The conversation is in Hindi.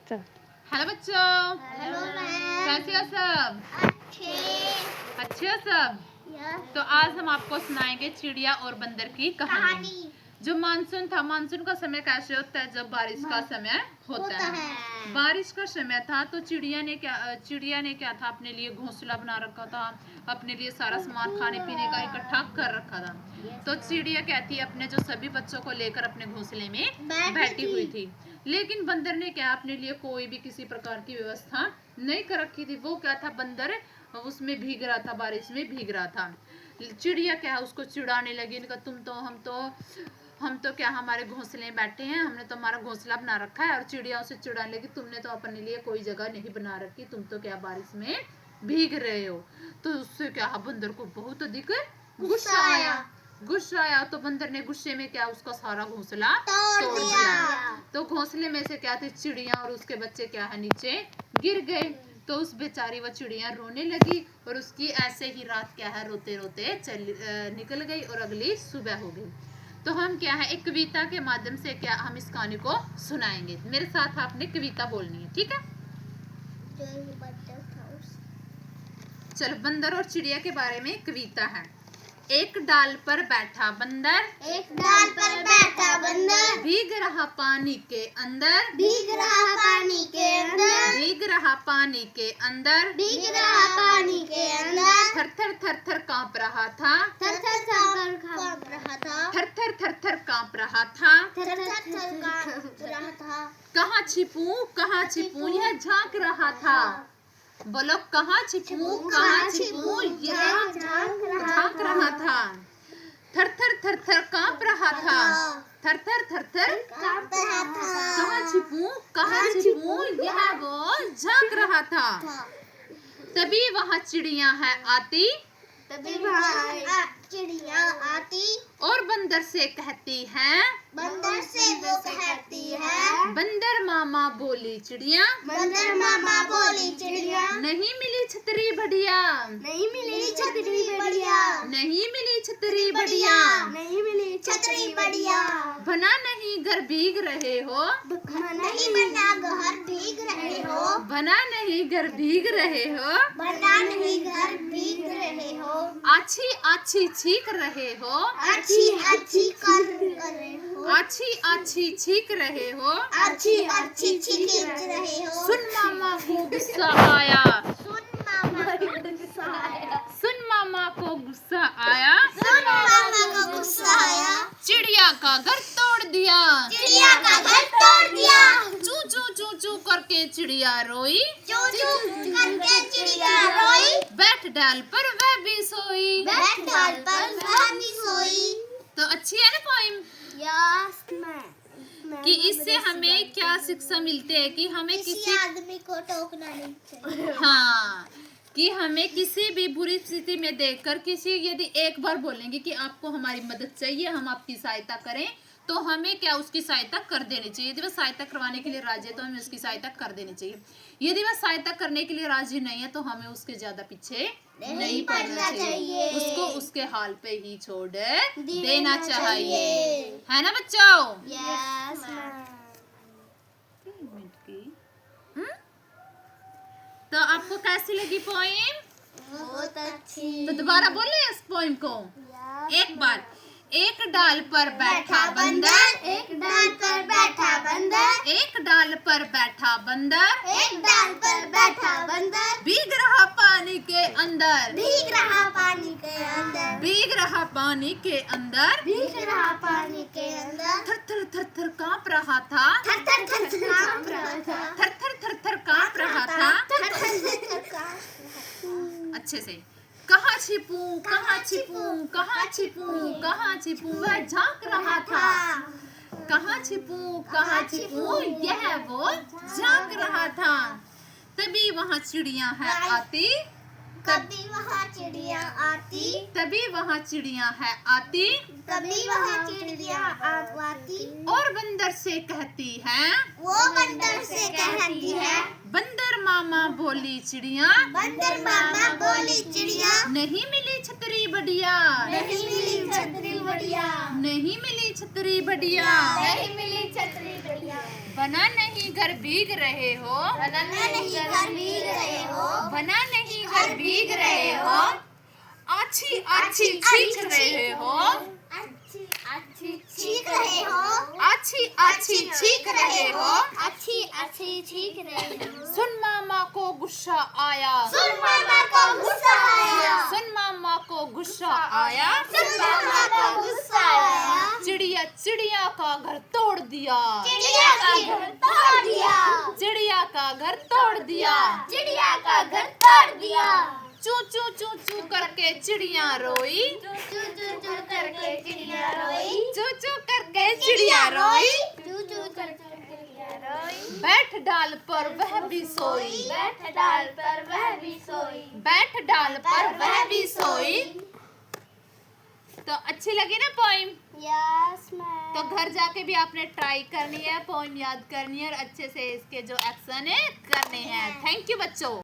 हेलो बच्चों, हेलो कैसे हो सब? अच्छे हो सब? तो आज हम आपको सुनाएंगे चिड़िया और बंदर की कहानी। जो मानसून था, मानसून का समय कैसे होता है? जब बारिश का समय होता है। बारिश का समय था तो चिड़िया ने क्या था, अपने लिए घोंसला बना रखा था, अपने लिए सारा सामान खाने पीने का इकट्ठा कर रखा था। तो चिड़िया क्या थी, अपने जो सभी बच्चों को लेकर अपने घोंसले में बैठी हुई थी। लेकिन बंदर ने क्या, अपने लिए कोई भी किसी प्रकार की व्यवस्था नहीं कर रखी थी। वो क्या था, बंदर उसमें भीग रहा था, बारिश में भीग रहा था। चिड़िया क्या, उसको चिढ़ाने लगी, इनका हम तो क्या, हमारे घोंसले में बैठे हैं, हमने तो हमारा घोंसला बना रखा है। और चिड़िया उसे चिढ़ाने लगी, तुमने तो अपने लिए कोई जगह नहीं बना रखी, तुम तो क्या बारिश में भीग रहे हो। तो उससे क्या, बंदर को बहुत अधिक गुस्सा आया। तो बंदर ने गुस्से में क्या, उसका सारा घोंसला तोड़ दिया। तो घोंसले में से क्या थी, चिड़िया और उसके बच्चे क्या है, नीचे गिर गए। तो उस बेचारी वो चिड़िया रोने लगी और उसकी ऐसे ही रात क्या है, रोते रोते निकल गई और अगली सुबह हो गई। तो हम क्या है, एक कविता के माध्यम से क्या हम इस कहानी को सुनाएंगे। मेरे साथ आपने कविता बोलनी है, ठीक है? चलो, बंदर और चिड़िया के बारे में कविता है। एक डाल पर बैठा बंदर, भीग रहा पानी के अंदर, थर थर कांप रहा था, थर कांप रहा था। कहाँ छिपूं यह झांक रहा था। बोलो, कहाँ छिपूं यह झांक रहा था। थर थर कांप रहा था, थर थर कहाँ छिपूं यह वो झांक रहा था। तभी वहाँ चिड़िया आती और बंदर से कहती है, बंदर मामा बोली चिड़िया, नहीं मिली छतरी बढ़िया, नहीं मिली छतरी बढ़िया, बना नहीं घर भीग रहे हो, बना नहीं घर भीग रहे हो, आछी आछी छीक रहे हो, आछी छीक रहे हो। सुन मामा को गुस्सा आया, सुन मामा को गुस्सा आया, चिड़िया का घर तोड़ दिया, चू चू करके चिड़िया रोई, बैठ डाल पर वह भी सोई। तो अच्छी है ना पोइम? कि इससे हमें क्या शिक्षा मिलती है कि हमें किसी आदमी को टोकना नहीं चाहिए। हाँ, कि हमें किसी भी बुरी स्थिति में देखकर यदि एक बार बोलेंगे कि आपको हमारी मदद चाहिए, हम आपकी सहायता करें, तो हमें क्या उसकी सहायता कर देनी चाहिए। यदि वह सहायता करवाने के लिए राजी है तो हमें उसकी सहायता कर देनी चाहिए। यदि वह सहायता करने के लिए राजी नहीं है तो हमें उसके ज्यादा पीछे नहीं पड़ना चाहिए। उसको उसके हाल पे ही छोड़ देना चाहिए, है ना बच्चों? तो आपको कैसी लगी पोइम? बहुत अच्छी। तो दोबारा बोले इस पोइम को एक बार। एक डाल पर बैठा बंदर, एक डाल पर बैठा बंदर, भीग रहा पानी के अंदर, थर थर कांप रहा था, थर कांप रहा था। अच्छे से, कहाँ छिपूं वह झांक रहा था। कहाँ छिपूं यह वो झांक रहा था। तभी वहाँ चिड़िया आती, और बंदर से कहती है, बंदर मामा बोली चिड़िया, नहीं मिली छतरी बढ़िया, नहीं मिली छतरी बढ़िया। बना नहीं घर भीग रहे हो, बना नहीं घर भीग रहे हो, बना नहीं घर भीग रहे हो, आछी आछी चीख रहे हो, अच्छी अच्छी चीख रहे हो, आछी आछी चीख रहे हो। अच्छी अच्छी चीख रहे हो। सुन मामा को गुस्सा आया, सुन मामा को गुस्सा आया, सुन मामा को गुस्सा आया, सुन मामा को गुस्सा आया, चिड़िया चिड़िया का घर तोड़ दिया, चिड़िया का घर तोड़ दिया, चिड़िया का घर तोड़ दिया, चिड़िया का घर तोड़ दिया। चू चू चू चू करके चिड़िया रोई, चू चू चू करके चिड़िया रोई, चू चू करके चिड़िया रोई, चू चू करके चिड़िया रोई। बैठ डाल पर वह भी सोई, बैठ डाल पर वह भी सोई, बैठ डाल पर वह भी सोई। तो अच्छी लगी ना पोइम? Yes ma'am. तो घर जाके भी आपने ट्राई करनी है, पोइम याद करनी है और अच्छे से इसके जो एक्शन है करने हैं। थैंक यू बच्चों।